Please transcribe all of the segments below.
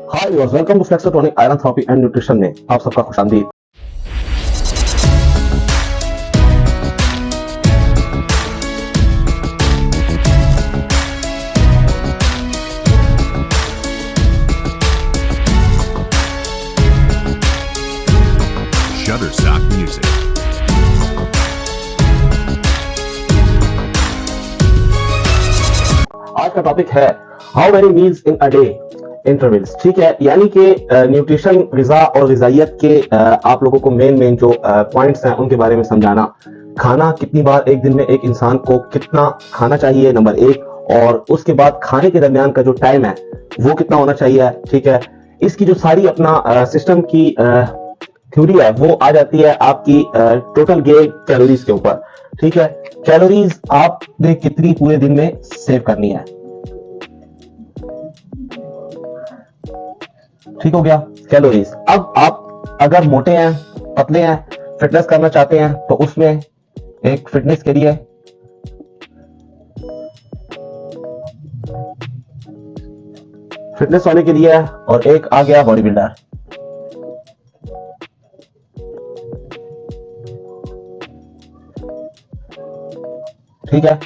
Hi viewers, welcome to Flexotonic iron therapy and nutrition में आप सबका खुशामदीद। Shutterstock Music. आज का टॉपिक है how many meals in a day intervals. ठीक है, यानी कि न्यूट्रिशन, ग़िज़ा और ग़िज़ाइयत के आप लोगों को मेन जो पॉइंट्स हैं उनके बारे में समझाना। खाना कितनी बार एक दिन में एक इंसान को कितना खाना चाहिए, नंबर एक, और उसके बाद खाने के दरमियान का जो टाइम है वो कितना होना चाहिए। ठीक है, इसकी जो सारी अपना सिस्टम की थ्योरी है वो आ जाती है आपकी टोटल गेन कैलोरीज के ऊपर। ठीक है, कैलोरीज आपने कितनी पूरे दिन में सेव करनी है। ठीक हो गया, कैलोरीज। अब आप अगर मोटे हैं, पतले हैं, फिटनेस करना चाहते हैं तो उसमें एक फिटनेस के लिए फिटनेस होने के लिए है, और एक आ गया बॉडी बिल्डर। ठीक है,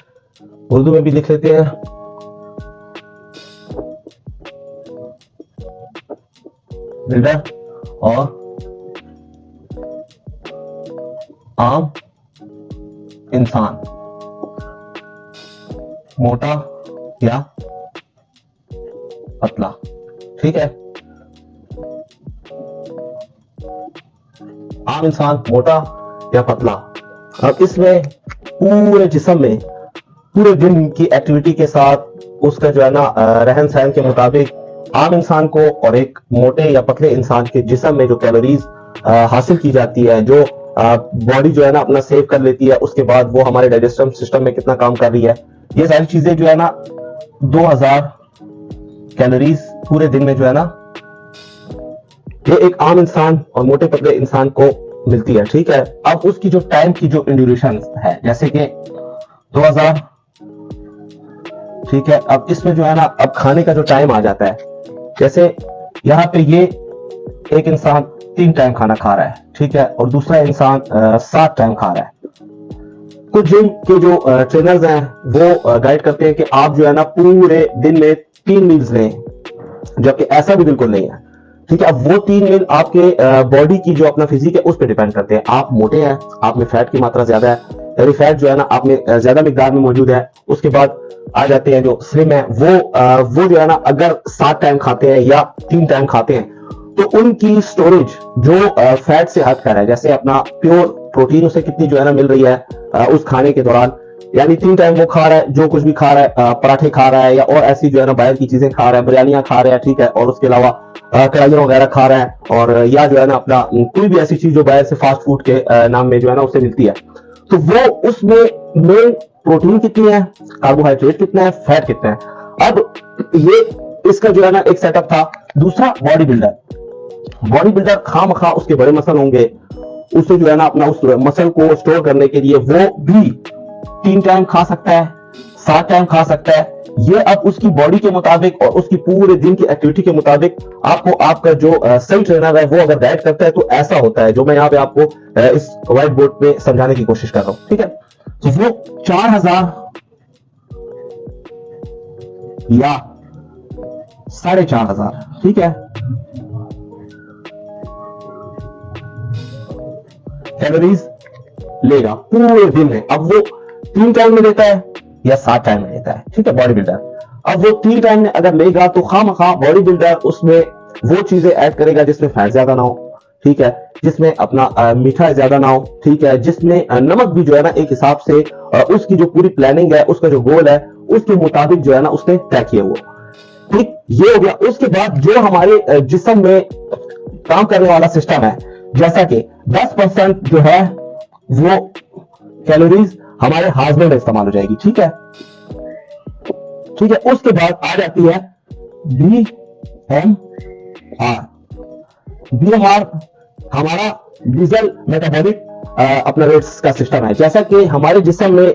उर्दू में भी लिख लेते हैं। बिल्डर और आम इंसान, मोटा या पतला। ठीक है, आम इंसान, मोटा या पतला। अब इसमें पूरे जिस्म में पूरे दिन की एक्टिविटी के साथ उसका जो है ना रहन सहन के मुताबिक आम इंसान को और एक मोटे या पतले इंसान के जिस्म में जो कैलोरीज हासिल की जाती है, जो बॉडी जो है ना अपना सेव कर लेती है, उसके बाद वो हमारे डाइजेस्टिव सिस्टम में कितना काम कर रही है, ये सारी चीजें जो है ना 2000 कैलोरीज पूरे दिन में जो है ना ये एक आम इंसान और मोटे पतले इंसान को मिलती है। ठीक है, अब उसकी जो टाइम की जो ड्यूरेशन है, जैसे कि 2000। ठीक है, अब इसमें जो है ना अब खाने का जो टाइम आ जाता है, जैसे यहाँ पे ये एक इंसान 3 टाइम खाना खा रहा है। ठीक है, और दूसरा इंसान 7 टाइम खा रहा है। कुछ जिम के जो ट्रेनर्स हैं वो गाइड करते हैं कि आप जो है ना पूरे दिन में 3 मील्स लें, जबकि ऐसा भी बिल्कुल नहीं है। ठीक है, अब वो 3 मील आपके बॉडी की जो अपना फिजिक है उस पर डिपेंड करते हैं। आप मोटे हैं, आप में फैट की मात्रा ज्यादा है, यानी फैट जो है ना आप में ज्यादा मिकदार में मौजूद है। उसके बाद आ जाते हैं जो स्लिम है, वो जो है ना अगर 7 टाइम खाते हैं या 3 टाइम खाते हैं तो उनकी स्टोरेज जो फैट से हटकर है, जैसे अपना प्योर प्रोटीन उसे कितनी जो है ना मिल रही है उस खाने के दौरान, यानी 3 टाइम वो खा रहा है, जो कुछ भी खा रहा है, पराठे खा रहा है या और ऐसी जो है ना बाहर की चीजें खा रहा है, बिरयानियां खा रहा है। ठीक है, और उसके अलावा कढ़ाइयां वगैरह खा रहा है, और या जो है ना अपना कोई भी ऐसी चीज जो बाहर से फास्ट फूड के नाम में जो है ना उससे मिलती है, तो वो उसमें मेन प्रोटीन कितनी है, कार्बोहाइड्रेट कितना है, फैट कितना है। अब ये इसका जो है ना एक सेटअप था। दूसरा बॉडी बिल्डर। बॉडी बिल्डर खामखा उसके बड़े मसल होंगे, उसे जो है ना अपना उस मसल को स्टोर करने के लिए वो भी 3 टाइम खा सकता है, 7 टाइम खा सकता है। ये अब उसकी बॉडी के मुताबिक और उसकी पूरे दिन की एक्टिविटी के मुताबिक आपको आपका जो सही ट्रेनर है वो अगर गाइड करता है तो ऐसा होता है, जो मैं यहाँ पे आपको इस व्हाइट बोर्ड पे समझाने की कोशिश कर रहा हूं। ठीक है, तो वो 4000 या 4500, ठीक है, कैलोरीज लेगा पूरे दिन में। अब वो 3 टाइम में लेता है या 7 टाइम में लेता है। ठीक है, बॉडी बिल्डर। अब वो 3 टाइम में अगर लेगा तो खामखा बॉडी बिल्डर उसमें वो चीजें ऐड करेगा जिसमें फैट ज्यादा ना हो। ठीक है, जिसमें अपना मीठा ज्यादा ना हो। ठीक है, जिसमें नमक भी जो है ना एक हिसाब से उसकी जो पूरी प्लानिंग है, उसका जो गोल है उसके मुताबिक जो है ना उसने तय किया हुआ। ठीक, ये हो गया। उसके बाद जो हमारे जिस्म में काम करने वाला सिस्टम है, जैसा कि 10% जो है वो कैलोरीज हमारे हाजमे में इस्तेमाल हो जाएगी। ठीक है, ठीक है, उसके बाद आ जाती है BMR। BMR हमारा डीजल मेटाबॉलिक अपना रेट्स का सिस्टम है। जैसा कि हमारे जिस्म में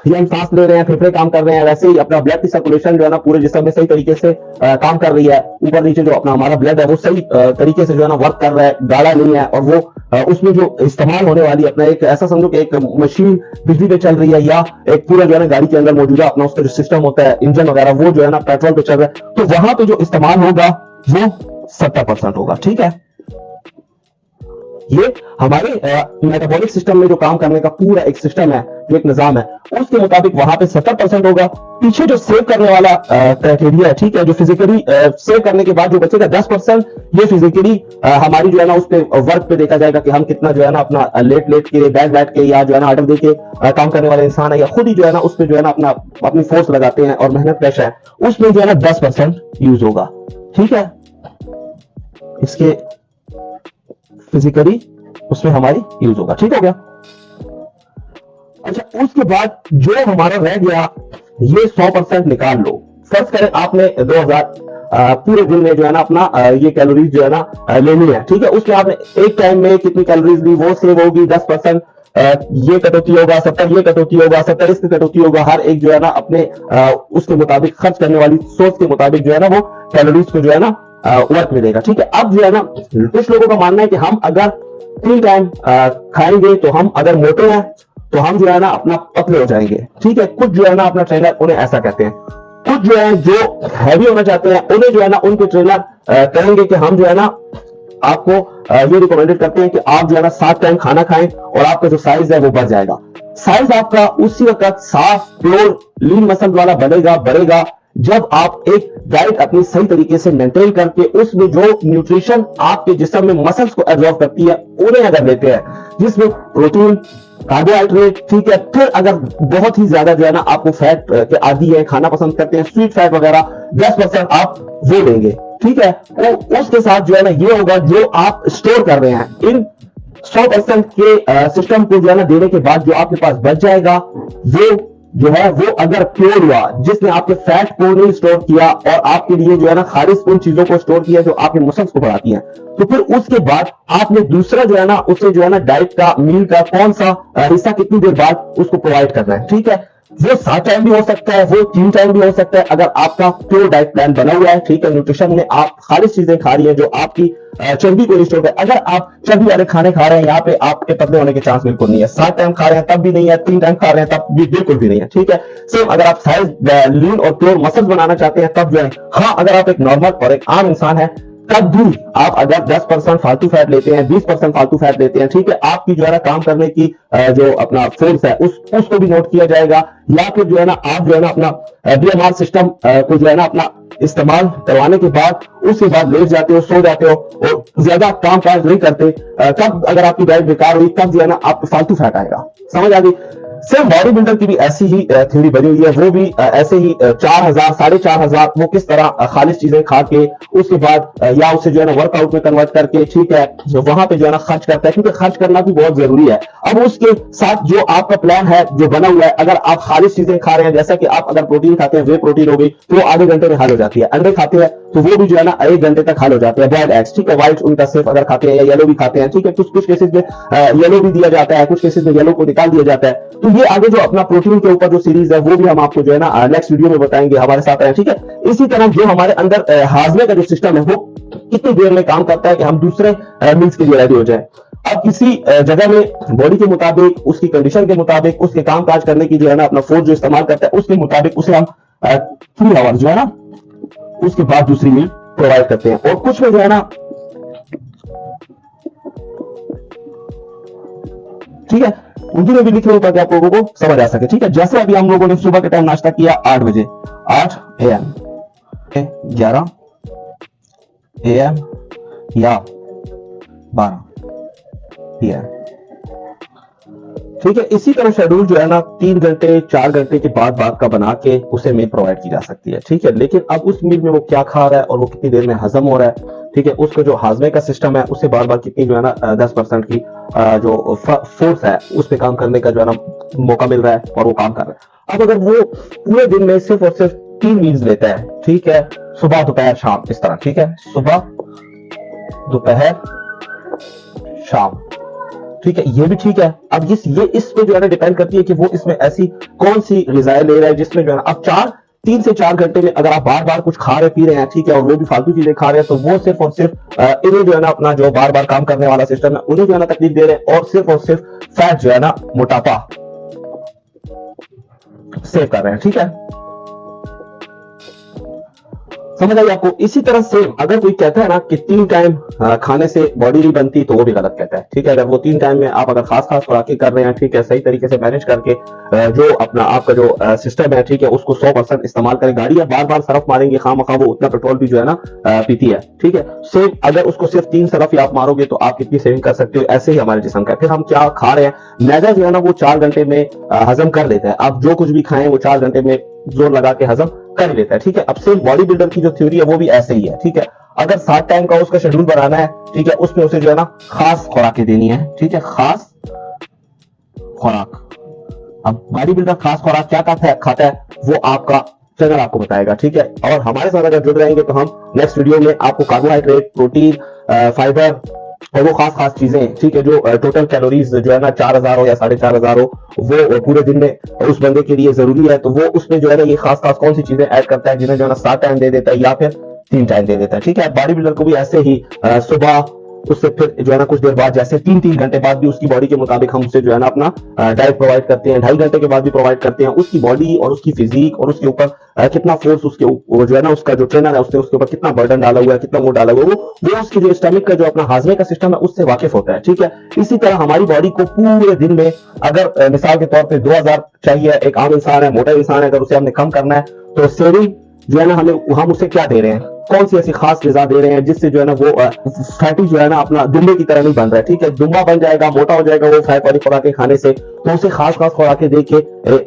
ये हम सांस ले रहे हैं, फेफड़े काम कर रहे हैं, वैसे ही अपना ब्लड की सर्कुलेशन जो है ना पूरे जिस्म में सही तरीके से काम कर रही है। ऊपर नीचे जो अपना हमारा ब्लड है वो सही तरीके से जो है ना वर्क कर रहा है, गाढ़ा नहीं है। और वो उसमें जो इस्तेमाल होने वाली अपना एक ऐसा समझो कि एक मशीन बिजली पे चल रही है, या एक पूरा जो है ना गाड़ी के अंदर मौजूदा अपना उसका जो सिस्टम होता है इंजन वगैरह, वो जो है ना पेट्रोल पे चल रहा है, तो वहां पे जो इस्तेमाल होगा वो 70% होगा। ठीक है, ये हमारे मेटाबॉलिक सिस्टम में जो काम करने का पूरा एक सिस्टम है, जो एक निजाम है, उसके मुताबिक वहां पे 70% होगा। पीछे जो सेव करने वाला क्राइटेरिया है, ठीक है, जो फिजिकली सेव करने के बाद जो बचेगा 10%, ये फिजिकली हमारी जो है ना उस पे वर्क पे देखा जाएगा कि हम कितना जो है ना अपना लेट लेट के, बैठ के, या जो है ना ऑर्डर दे के काम करने वाले इंसान है, या खुद ही जो है ना उस पे जो है ना अपनी फोर्स लगाते हैं और मेहनत पेश है, उसमें जो है ना 10% यूज होगा। ठीक है, इसके फिजिकली उसमें हमारी यूज होगा। ठीक हो गया। अच्छा, उसके बाद जो हमारा रह गया, ये 100% निकाल लो। फर्ज करें आपने 2000 पूरे दिन में जो है ना अपना ये कैलोरीज जो है ना लेनी है। ठीक है, उसमें आपने एक टाइम में कितनी कैलोरीज ली, वो सेव होगी। 10% ये कटौती होगा, 70 ये कटौती होगा, 70 इसकी कटौती होगा। हर एक जो है ना अपने उसके मुताबिक खर्च करने वाली सोच के मुताबिक जो है ना वो कैलोरीज को जो है ना वर्क मिलेगा। ठीक है, अब जो है ना कुछ लोगों का मानना है कि हम अगर 3 टाइम खाएंगे तो हम अगर मोटे हैं तो हम जो है ना अपना पतले हो जाएंगे। ठीक है, कुछ जो है ना अपना ट्रेनर उन्हें ऐसा कहते हैं। कुछ जो है जो हैवी होना चाहते हैं उन्हें जो है ना उनके ट्रेनर कहेंगे कि हम जो है ना आपको ये रिकमेंडेड करते हैं कि आप जो है ना 7 टाइम खाना खाएं और आपका जो साइज है वो बढ़ जाएगा। साइज आपका उसी वक्त साफ प्योर लीन मसल वाला बढ़ेगा जब आप एक डाइट अपनी सही तरीके से मेंटेन करके उसमें जो न्यूट्रिशन आपके जिस्म में मसल्स को एब्जॉर्ब करती है उन्हें अगर लेते हैं, जिसमें प्रोटीन, कार्बोहाइड्रेट, ठीक है, फिर अगर बहुत ही ज्यादा जो है ना आपको फैट के आदी है, खाना पसंद करते हैं, स्वीट फैट वगैरह 10% आप वो लेंगे। ठीक है, तो उसके साथ जो है ना ये होगा जो आप स्टोर कर रहे हैं इन 100% के सिस्टम को जो है ना देने के बाद जो आपके पास बच जाएगा वो जो है वो अगर प्योर हुआ, जिसने आपके फैट को नहीं स्टोर किया और आपके लिए जो है ना खालिस उन चीजों को स्टोर किया जो आपके मसल्स को बढ़ाती हैं, तो फिर उसके बाद आपने दूसरा जो है ना उसे जो है ना डाइट का, मील का कौन सा हिस्सा कितनी देर बाद उसको प्रोवाइड करना है। ठीक है, वो 7 टाइम भी हो सकता है, वो 3 टाइम भी हो सकता है, अगर आपका प्योर डाइट प्लान बना हुआ है। ठीक है, न्यूट्रिशन में आप खालिस चीजें खा रही है जो आपकी चर्बी को रिस्टोर करे। अगर आप चर्बी वाले खाने खा रहे हैं, यहाँ पे आपके पतले होने के चांस बिल्कुल नहीं है। 7 टाइम खा रहे हैं तब भी नहीं है, 3 टाइम खा रहे हैं तब भी बिल्कुल भी नहीं है। ठीक है, सेम अगर आप साइज लीन और प्योर मसल बनाना चाहते हैं तब जो है, हाँ अगर आप एक नॉर्मल और एक आम इंसान है तब भी आप अगर 10% फालतू फैट लेते हैं, 20% फालतू फैट लेते हैं, ठीक है, आपकी जो है ना काम करने की जो अपना फोर्स है उसको भी नोट किया जाएगा। या फिर जो है ना आप जो है ना अपना बीएमआर सिस्टम को जो है ना अपना इस्तेमाल करवाने के बाद उसके बाद लेट जाते हो, सो जाते हो और ज्यादा काम काज नहीं करते, तब अगर आपकी डाइट बेकार हुई तब जो है ना आपको फालतू फैट आएगा। समझ आ गई? सेम बॉडी बिल्डर की भी ऐसी ही थ्योरी बनी हुई है, वो भी ऐसे ही 4000 4500 वो किस तरह खालिश चीजें खा के उसके बाद या उसे जो है ना वर्कआउट में कन्वर्ट करके, ठीक है, वहां पे जो है ना खर्च करता है, क्योंकि खर्च करना भी बहुत जरूरी है। अब उसके साथ जो आपका प्लान है जो बना हुआ है, अगर आप खालिश चीजें खा रहे हैं, जैसा कि आप अगर प्रोटीन खाते हैं, वे प्रोटीन हो गई तो वो आधे घंटे में हाल हो जाती है। अंडे खाते हैं तो वो भी जो है ना 1 घंटे तक हाल हो जाते हैं। बॉइल्ड एग्स, ठीक है, व्हाइट उनका सिर्फ अगर खाते हैं या येलो भी खाते हैं, ठीक है, कुछ केसेस में येलो भी दिया जाता है, कुछ केसेस में येलो को निकाल दिया जाता है। तो ये आगे जो अपना प्रोटीन के ऊपर जो सीरीज है वो भी हम आपको जो है ना नेक्स्ट वीडियो में बताएंगे, हमारे साथ रहें। ठीक है, इसी तरह जो हमारे अंदर हाजमे का जो सिस्टम है वो कितनी देर में काम करता है कि हम दूसरे मील्स के लिए रेडी हो जाए। अब किसी जगह में बॉडी के मुताबिक, उसकी कंडीशन के मुताबिक, उसके काम काज करने की जो है ना अपना फोर्स जो इस्तेमाल करता है उसके मुताबिक उसे हम 3 आवर्स जो है ना उसके बाद दूसरी मील प्रोवाइड करते हैं। और कुछ में जो है ना, ठीक है, उर्दू में भी लिखे हुए ताकि आप लोगों को समझ आ सके। ठीक है, जैसे अभी हम लोगों ने सुबह के टाइम नाश्ता किया 8 बजे, 8 AM, 11 AM या 12 PM। ठीक है, इसी तरह शेड्यूल जो है ना 3 घंटे 4 घंटे के बाद का बना के उसे मील प्रोवाइड की जा सकती है। ठीक है, लेकिन अब उस मील में वो क्या खा रहा है और वो कितनी देर में हजम हो रहा है, ठीक है, उसको जो हाजमे का सिस्टम है उसे बार बार कितनी जो है ना 10% की जो फोर्स है उस पर काम करने का जो है ना मौका मिल रहा है और वो काम कर रहा है। अब अगर वो पूरे दिन में सिर्फ और सिर्फ 3 मील्स लेता है, ठीक है, सुबह दोपहर शाम, इस तरह, ठीक है, सुबह दोपहर शाम, ठीक है, ये भी ठीक है। अब ये इस पे जो है ना डिपेंड करती है कि वो इसमें ऐसी कौन सी ग़िज़ाएं ले रहा है जिसमें जो है ना अब 3 से 4 घंटे में अगर आप बार-बार कुछ खा रहे पी रहे हैं, ठीक है, और वो भी फालतू चीजें खा रहे हैं, तो वो सिर्फ और सिर्फ इन्हें जो है ना अपना जो बार-बार काम करने वाला सिस्टम है उन्हें जो है ना तकलीफ दे रहे हैं और सिर्फ फैट जो है ना मोटापा सेव कर रहे हैं। ठीक है, समझ आई आपको। इसी तरह से अगर कोई कहता है ना कि 3 टाइम खाने से बॉडी नहीं बनती, तो वो भी गलत कहता है। ठीक है, अगर वो 3 टाइम में आप अगर खास खुराकें कर रहे हैं, ठीक है, सही तरीके से मैनेज करके जो अपना आपका जो सिस्टम है, ठीक है, उसको 100% इस्तेमाल करें। गाड़ियां बार-बार सरफ मारेंगे खामखा, वो उतना पेट्रोल भी जो है ना पीती है। ठीक है, सेम अगर उसको सिर्फ 3 सरफ ही आप मारोगे तो आप कितनी सेविंग कर सकते हो। ऐसे ही हमारे जिस्म का फिर हम क्या खा रहे हैं, मैदा जो है ना वो 4 घंटे में हजम कर लेता है। आप जो कुछ भी खाएं वो 4 घंटे में जोर लगा के हजम कर लेता है। ठीक है, अब सेम बॉडी बिल्डर की जो थ्योरी है वो भी ऐसे ही है। ठीक है, अगर 7 टाइम का उसका शेड्यूल बनाना है, ठीक है, उसमें उसे जो है ना खास खुराकें देनी है। ठीक है, खास खुराक। अब बॉडी बिल्डर खास खुराक क्या खाता है वो आपका चैनल आपको बताएगा। ठीक है, और हमारे साथ अगर जुड़ रहेंगे तो हम नेक्स्ट वीडियो में आपको कार्बोहाइड्रेट, प्रोटीन, फाइबर और वो खास चीजें, ठीक है, जो टोटल कैलोरीज जो है ना 4000 हो या 4500 हो, वो पूरे दिन में उस बंदे के लिए जरूरी है, तो वो उसमें जो है ना ये खास कौन सी चीजें ऐड करता है जिन्हें जो है ना 7 टाइम दे देता है या फिर 3 टाइम दे देता है। ठीक है, बॉडी बिल्डर को भी ऐसे ही सुबह, उससे फिर जो है ना कुछ देर बाद, जैसे 3 घंटे बाद भी उसकी बॉडी के मुताबिक हम उसे जो है ना अपना डाइट प्रोवाइड करते हैं। 2.5 घंटे के बाद भी प्रोवाइड करते हैं। उसकी बॉडी और उसकी फिजिक और उसके ऊपर कितना फोर्स उसके वो जो है ना उसका जो ट्रेनर है उसने उसके ऊपर कितना बर्डन डाला हुआ है, कितना वो डाला हुआ है, वो उसकी जो स्टमक का जो अपना हाजमे का सिस्टम है उससे वाकिफ होता है। ठीक है, इसी तरह हमारी बॉडी को पूरे दिन में अगर मिसाल के तौर पर 2000 चाहिए, एक आम इंसान है, मोटा इंसान है, अगर उसे हमने कम करना है तो सेविंग जो है ना हम उसे क्या दे रहे हैं, कौन सी ऐसी खास ग़िज़ा दे रहे हैं जिससे जो है ना वो फैटी जो है ना अपना दुम्बे की तरह नहीं बन रहा है। ठीक है, दुम्बा बन जाएगा, मोटा हो जाएगा वो फैट वाली खुराकें खाने से। तो उसे खास खुराकें देके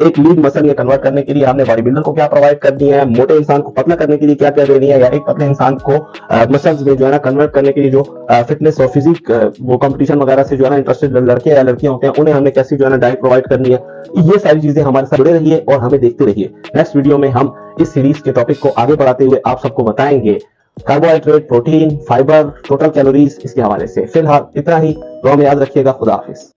एक लीन मसल में कन्वर्ट करने के लिए हमने बॉडी बिल्डर को क्या प्रोवाइड करनी है, मोटे इंसान को पतला करने के लिए क्या देनी है, या एक पतले इंसान को मसल्स में जो है ना कन्वर्ट करने के लिए जो फिटनेस और फिजिक वो कंपटीशन वगैरह से जो है ना इंटरेस्टेड लड़के या लड़कियां होते हैं, उन्हें हमने कैसी जो है ना डाइट प्रोवाइड करनी है। ये सारी चीजें हमारे साथ जुड़े रहिए और हमें देखते रहिए। नेक्स्ट वीडियो में हम इस सीरीज के टॉपिक को आगे बढ़ाते हुए आप सबको बताएंगे carbohydrate, protein, fibre, total calories इसके हवाले से। फिलहाल इतना ही, दुआ में याद रखिएगा। खुदा हाफिज।